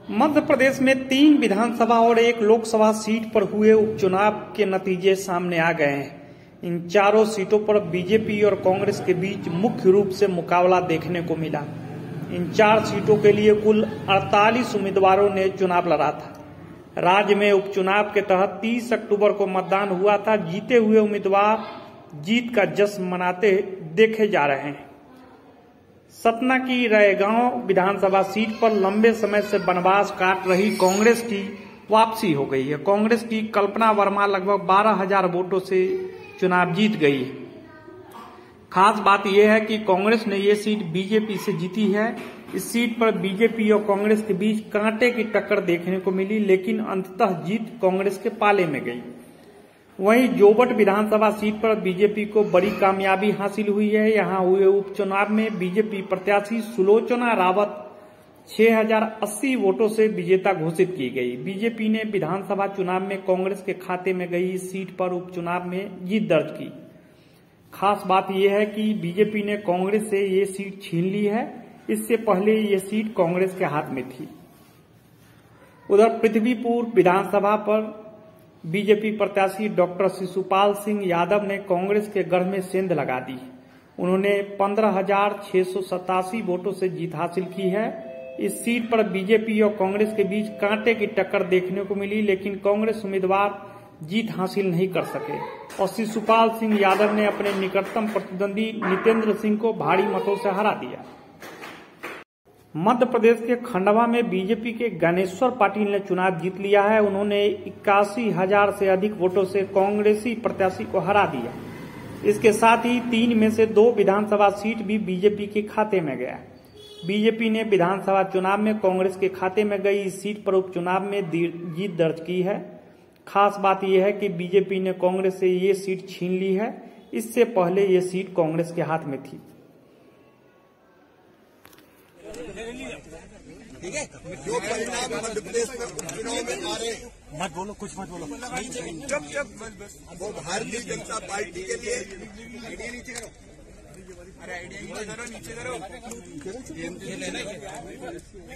मध्य प्रदेश में 3 विधानसभा और 1 लोकसभा सीट पर हुए उपचुनाव के नतीजे सामने आ गए हैं। इन चारों सीटों पर बीजेपी और कांग्रेस के बीच मुख्य रूप से मुकाबला देखने को मिला। इन 4 सीटों के लिए कुल 48 उम्मीदवारों ने चुनाव लड़ा था। राज्य में उपचुनाव के तहत 30 अक्टूबर को मतदान हुआ था। जीते हुए उम्मीदवार जीत का जश्न मनाते देखे जा रहे हैं। सतना की रायगांव विधानसभा सीट पर लंबे समय से वनवास काट रही कांग्रेस की वापसी हो गई है। कांग्रेस की कल्पना वर्मा लगभग 12,000 वोटों से चुनाव जीत गई है। खास बात यह है कि कांग्रेस ने ये सीट बीजेपी से जीती है। इस सीट पर बीजेपी और कांग्रेस के बीच कांटे की टक्कर देखने को मिली, लेकिन अंततः जीत कांग्रेस के पाले में गई। वहीं जोबट विधानसभा सीट पर बीजेपी को बड़ी कामयाबी हासिल हुई है। यहां हुए उपचुनाव में बीजेपी प्रत्याशी सुलोचना रावत 6,080 वोटों से विजेता घोषित की गई। बीजेपी ने विधानसभा चुनाव में कांग्रेस के खाते में गई इस सीट पर उपचुनाव में जीत दर्ज की। खास बात यह है कि बीजेपी ने कांग्रेस से ये सीट छीन ली है। इससे पहले ये सीट कांग्रेस के हाथ में थी। उधर पृथ्वीपुर विधानसभा पर बीजेपी प्रत्याशी डॉक्टर शिशुपाल सिंह यादव ने कांग्रेस के गढ़ में सेंध लगा दी। उन्होंने 15,687 वोटों से जीत हासिल की है। इस सीट पर बीजेपी और कांग्रेस के बीच कांटे की टक्कर देखने को मिली, लेकिन कांग्रेस उम्मीदवार जीत हासिल नहीं कर सके और शिशुपाल सिंह यादव ने अपने निकटतम प्रतिद्वंदी नितेंद्र सिंह को भारी मतों से हरा दिया। मध्य प्रदेश के खंडवा में बीजेपी के ज्ञानेश्वर पाटिल ने चुनाव जीत लिया है। उन्होंने 81,000 से अधिक वोटों से कांग्रेसी प्रत्याशी को हरा दिया। इसके साथ ही 3 में से 2 विधानसभा सीट भी बीजेपी के खाते में गया। बीजेपी ने विधानसभा चुनाव में कांग्रेस के खाते में गई इस सीट पर उपचुनाव में जीत दर्ज की है। खास बात यह है कि बीजेपी ने कांग्रेस से ये सीट छीन ली है। इससे पहले ये सीट कांग्रेस के हाथ में थी। ठीक है, जो परिणाम मध्य प्रदेश में उपचुनाव में आ रहे हैं, मत बोलो, कुछ मत बोलो। जब वो भारतीय जनता पार्टी के लिए आइडिया नीचे करो, अरे आइडिया नीचे करो, नीचे करो,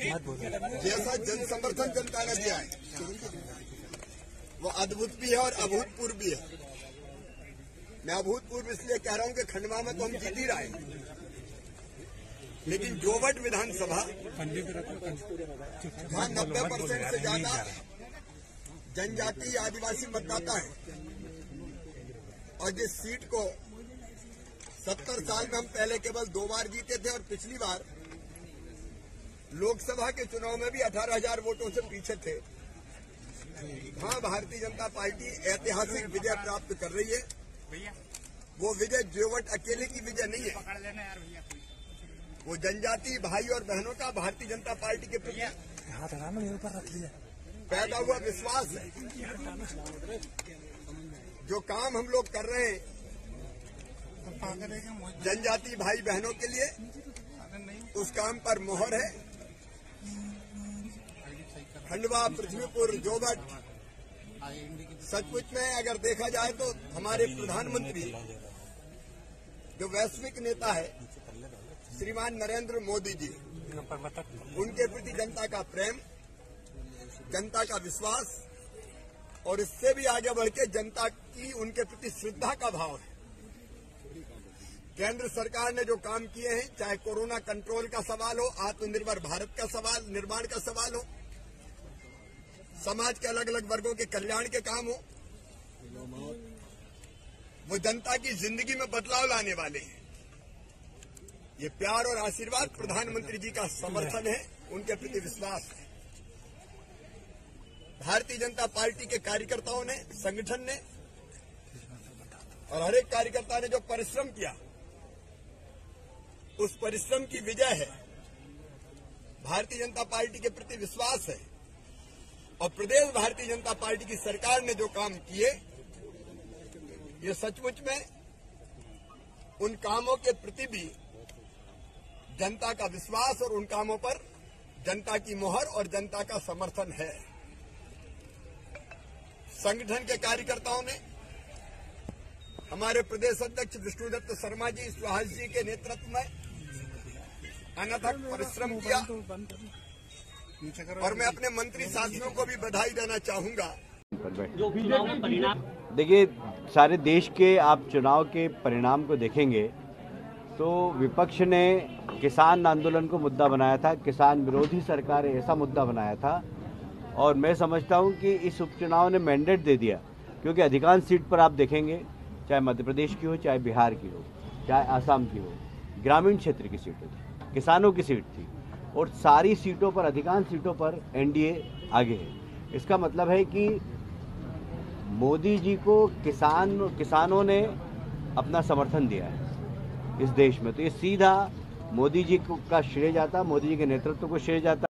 मत बोलो। जैसा जन समर्थन जनता ने दिया है वो अद्भुत भी है और अभूतपूर्व भी है। मैं अभूतपूर्व इसलिए कह रहा हूं कि खंडवा में तो हम जीत ही रहे हैं, लेकिन जोबट विधानसभा जहां 90% से ज्यादा जनजातीय आदिवासी मतदाता है और जिस सीट को 70 साल में हम पहले केवल 2 बार जीते थे और पिछली बार लोकसभा के चुनाव में भी 18,000 वोटों से पीछे थे, वहां भारतीय जनता पार्टी ऐतिहासिक विजय प्राप्त कर रही है। वो विजय जोबट अकेले की विजय नहीं है, वो जनजातीय भाई और बहनों का भारतीय जनता पार्टी के प्रति पैदा हुआ विश्वास है। जो काम हम लोग कर रहे हैं जनजातीय भाई बहनों के लिए, उस काम पर मोहर है। खंडवा, पृथ्वीपुर, जोबट सचमुच में अगर देखा जाए तो हमारे प्रधानमंत्री जो वैश्विक नेता है श्रीमान नरेंद्र मोदी जी, उनके प्रति जनता का प्रेम, जनता का विश्वास और इससे भी आगे बढ़ के जनता की उनके प्रति श्रद्धा का भाव है। केंद्र सरकार ने जो काम किए हैं, चाहे कोरोना कंट्रोल का सवाल हो, आत्मनिर्भर भारत का सवाल, निर्माण का सवाल हो, समाज के अलग अलग वर्गों के कल्याण के काम हो, वो जनता की जिंदगी में बदलाव लाने वाले हैं। ये प्यार और आशीर्वाद प्रधानमंत्री जी का समर्थन है, उनके प्रति विश्वास है। भारतीय जनता पार्टी के कार्यकर्ताओं ने, संगठन ने और हर एक कार्यकर्ता ने जो परिश्रम किया, उस परिश्रम की विजय है। भारतीय जनता पार्टी के प्रति विश्वास है और प्रदेश भारतीय जनता पार्टी की सरकार ने जो काम किए, ये सचमुच में उन कामों के प्रति भी जनता का विश्वास और उन कामों पर जनता की मोहर और जनता का समर्थन है। संगठन के कार्यकर्ताओं ने, हमारे प्रदेश अध्यक्ष विष्णुदत्त शर्मा जी, सुहास जी के नेतृत्व में अनथक परिश्रम किया और मैं अपने मंत्री साथियों को भी बधाई देना चाहूंगा। जो चुनाव में परिणाम देखिए, सारे देश के आप चुनाव के परिणाम को देखेंगे तो विपक्ष ने किसान आंदोलन को मुद्दा बनाया था, किसान विरोधी सरकार ऐसा मुद्दा बनाया था। और मैं समझता हूं कि इस उपचुनाव ने मैंडेट दे दिया, क्योंकि अधिकांश सीट पर आप देखेंगे, चाहे मध्य प्रदेश की हो, चाहे बिहार की हो, चाहे आसाम की हो, ग्रामीण क्षेत्र की सीटें थी, किसानों की सीट थी, और सारी सीटों पर, अधिकांश सीटों पर एनडीए आगे है। इसका मतलब है कि मोदी जी को किसानों ने अपना समर्थन दिया है इस देश में, तो ये सीधा मोदी जी का श्रेय जाता, मोदी जी के नेतृत्व को श्रेय जाता।